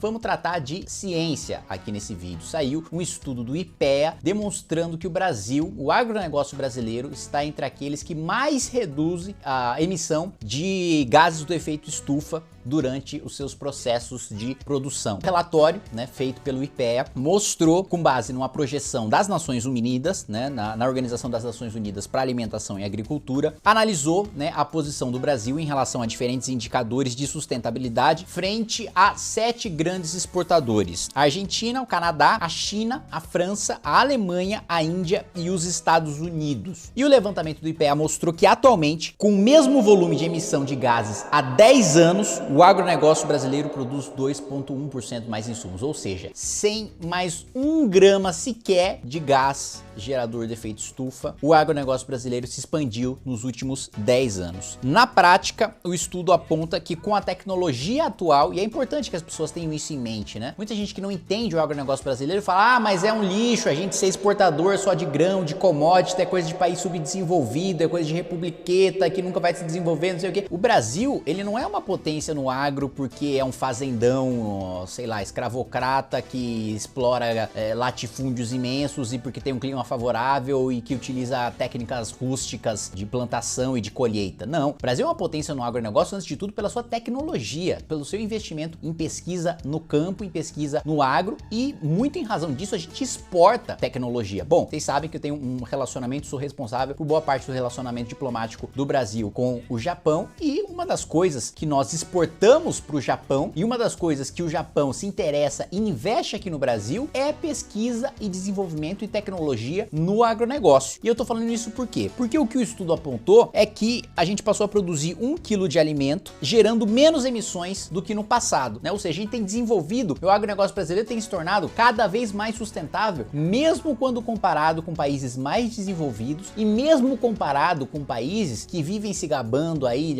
vamos tratar de ciência aqui nesse vídeo. Saiu um estudo do IPEA demonstrando que o Brasil, o agronegócio brasileiro, está entre aqueles que mais reduzem a emissão de gases do efeito estufa durante os seus processos de produção. O relatório, feito pelo IPEA, mostrou, com base numa projeção das Nações Unidas, na Organização das Nações Unidas para Alimentação e Agricultura, analisou, a posição do Brasil em relação a diferentes indicadores de sustentabilidade frente a 7 grandes exportadores: a Argentina, o Canadá, a China, a França, a Alemanha, a Índia e os Estados Unidos. E o levantamento do IPEA mostrou que atualmente, com o mesmo volume de emissão de gases há 10 anos, o agronegócio brasileiro produz 2,1% mais insumos, ou seja, sem mais 1 grama sequer de gás gerador de efeito estufa, o agronegócio brasileiro se expandiu nos últimos 10 anos. Na prática, o estudo aponta que com a tecnologia atual, e é importante que as pessoas tenham isso em mente, muita gente que não entende o agronegócio brasileiro fala, mas é um lixo, a gente ser exportador só de grão, de commodity, é coisa de país subdesenvolvido, é coisa de republiqueta que nunca vai se desenvolver, não sei o quê. O Brasil, ele não é uma potência no agro porque é um fazendão, sei lá, escravocrata que explora latifúndios imensos e porque tem um clima favorável e que utiliza técnicas rústicas de plantação e de colheita. Não, o Brasil é uma potência no agronegócio antes de tudo pela sua tecnologia, pelo seu investimento em pesquisa no campo, em pesquisa no agro, e muito em razão disso a gente exporta tecnologia. Bom, vocês sabem que eu tenho um relacionamento, sou responsável por boa parte do relacionamento diplomático do Brasil com o Japão, e uma das coisas que nós exportamos para o Japão e uma das coisas que o Japão se interessa e investe aqui no Brasil é pesquisa e desenvolvimento e tecnologia no agronegócio. E eu tô falando isso por quê? Porque o que o estudo apontou é que a gente passou a produzir 1 quilo de alimento gerando menos emissões do que no passado, Ou seja, a gente tem desenvolvido, o agronegócio brasileiro tem se tornado cada vez mais sustentável, mesmo quando comparado com países mais desenvolvidos e mesmo comparado com países que vivem se gabando aí,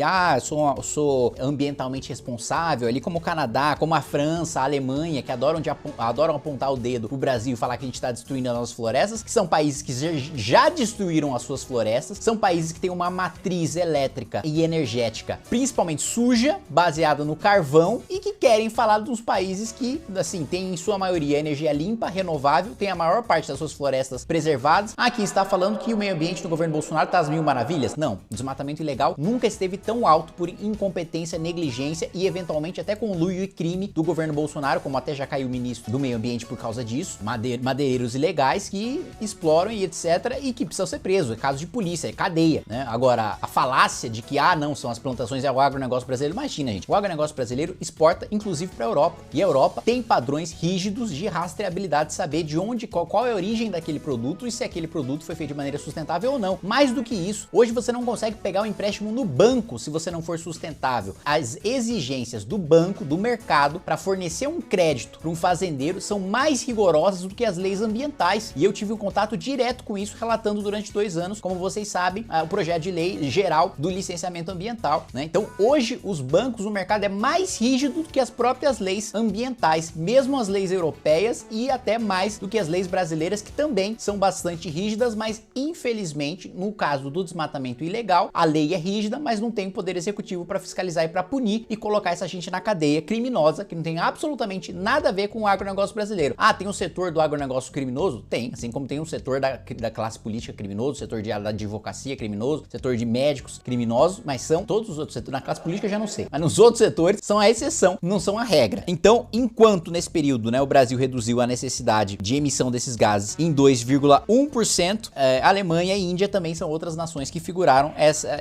sou ambientalmente responsável, ali como o Canadá, como a França, a Alemanha, que adoram apontar o dedo pro Brasil e falar que a gente tá destruindo as nossas florestas, que são países que já destruíram as suas florestas, são países que têm uma matriz elétrica e energética principalmente suja, baseada no carvão, e que querem falar dos países que, assim, têm em sua maioria energia limpa, renovável, tem a maior parte das suas florestas preservadas. Aqui está falando que o meio ambiente do governo Bolsonaro tá às mil maravilhas. Não, o desmatamento ilegal nunca esteve tão alto por incompetência, negligência e eventualmente até conluio e crime do governo Bolsonaro, como até já caiu o ministro do meio ambiente por causa disso, madeireiros ilegais que exploram e etc, e que precisam ser presos, é caso de polícia, é cadeia, Agora, a falácia de que, não, são as plantações, é o agronegócio brasileiro, imagina, gente, o agronegócio brasileiro exporta inclusive para a Europa, e a Europa tem padrões rígidos de rastreabilidade, de saber de onde, qual é a origem daquele produto e se aquele produto foi feito de maneira sustentável ou não. Mais do que isso, hoje você não consegue pegar um empréstimo no banco se você não for sustentável. As exigências do banco, do mercado, para fornecer um crédito para um fazendeiro são mais rigorosas do que as leis ambientais, e eu tive um contato direto com isso, relatando durante 2 anos, como vocês sabem, o projeto de lei geral do licenciamento ambiental, Então hoje os bancos, o mercado é mais rígido do que as próprias leis ambientais, mesmo as leis europeias, e até mais do que as leis brasileiras, que também são bastante rígidas, mas infelizmente no caso do desmatamento ilegal, a lei é rígida, mas não tem o poder executivo para fiscalizar e para punir e colocar essa gente na cadeia criminosa, que não tem absolutamente nada a ver com o agronegócio brasileiro. Tem um setor do agronegócio criminoso? Tem, assim como tem um setor da classe política criminoso, setor da advocacia criminoso, setor de médicos criminosos, mas são todos os outros setores. Na classe política eu já não sei, mas nos outros setores são a exceção, não são a regra. Então, enquanto nesse período, o Brasil reduziu a necessidade de emissão desses gases em 2,1%, a Alemanha e a Índia também são outras nações que figuraram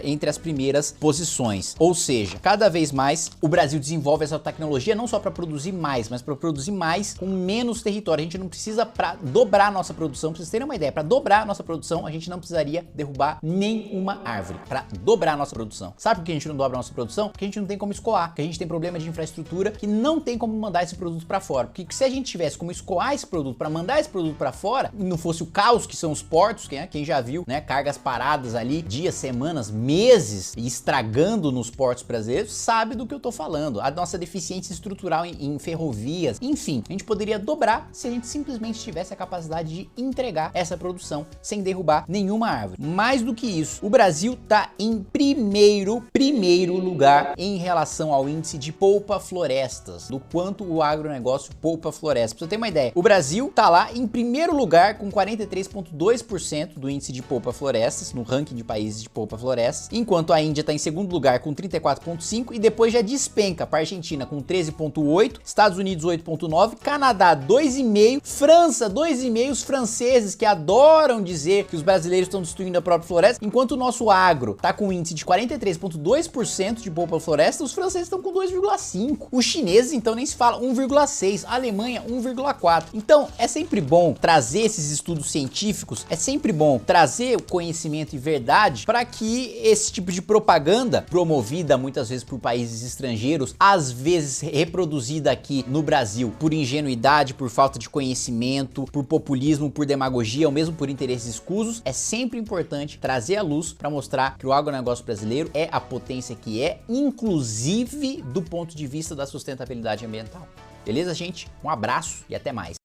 entre as primeiras posições. Ou seja, cada vez mais o Brasil desenvolve essa tecnologia não só para produzir mais, mas para produzir mais com menos território. A gente não precisa, para dobrar a nossa produção, pra vocês terem uma ideia, para dobrar a nossa produção, a gente não precisaria derrubar nenhuma árvore para dobrar a nossa produção. Sabe por que a gente não dobra a nossa produção? Porque a gente não tem como escoar, porque a gente tem problema de infraestrutura que não tem como mandar esse produto para fora. Porque se a gente tivesse como escoar esse produto para mandar esse produto para fora, e não fosse o caos que são os portos, quem já viu, cargas paradas ali, dias, semanas, meses, e estragando nos portos brasileiros, sabe do que eu tô falando, a nossa deficiência estrutural em ferrovias, enfim, a gente poderia dobrar se a gente simplesmente tivesse a capacidade de entregar essa produção sem derrubar nenhuma árvore. Mais do que isso, o Brasil tá em primeiro lugar em relação ao índice de poupa florestas, do quanto o agronegócio poupa florestas. Pra você ter uma ideia, o Brasil tá lá em primeiro lugar com 43,2% do índice de poupa florestas, no ranking de países de poupa florestas, enquanto a Índia tá em segundo lugar com 34,5% e depois já despenca para a Argentina com 13,8%, Estados Unidos 8,9%, Canadá 2,5%, França 2,5%, os franceses que adoram dizer que os brasileiros estão destruindo a própria floresta, enquanto o nosso agro tá com um índice de 43,2% de poupa floresta, os franceses estão com 2,5%, os chineses então nem se fala, 1,6%, a Alemanha 1,4%. Então é sempre bom trazer esses estudos científicos, é sempre bom trazer o conhecimento e verdade para que esse tipo de propaganda, promovida muitas vezes por países estrangeiros, às vezes reproduzida aqui no Brasil por ingenuidade, por falta de conhecimento, por populismo, por demagogia ou mesmo por interesses escusos, é sempre importante trazer à luz para mostrar que o agronegócio brasileiro é a potência que é, inclusive do ponto de vista da sustentabilidade ambiental. Beleza, gente? Um abraço e até mais.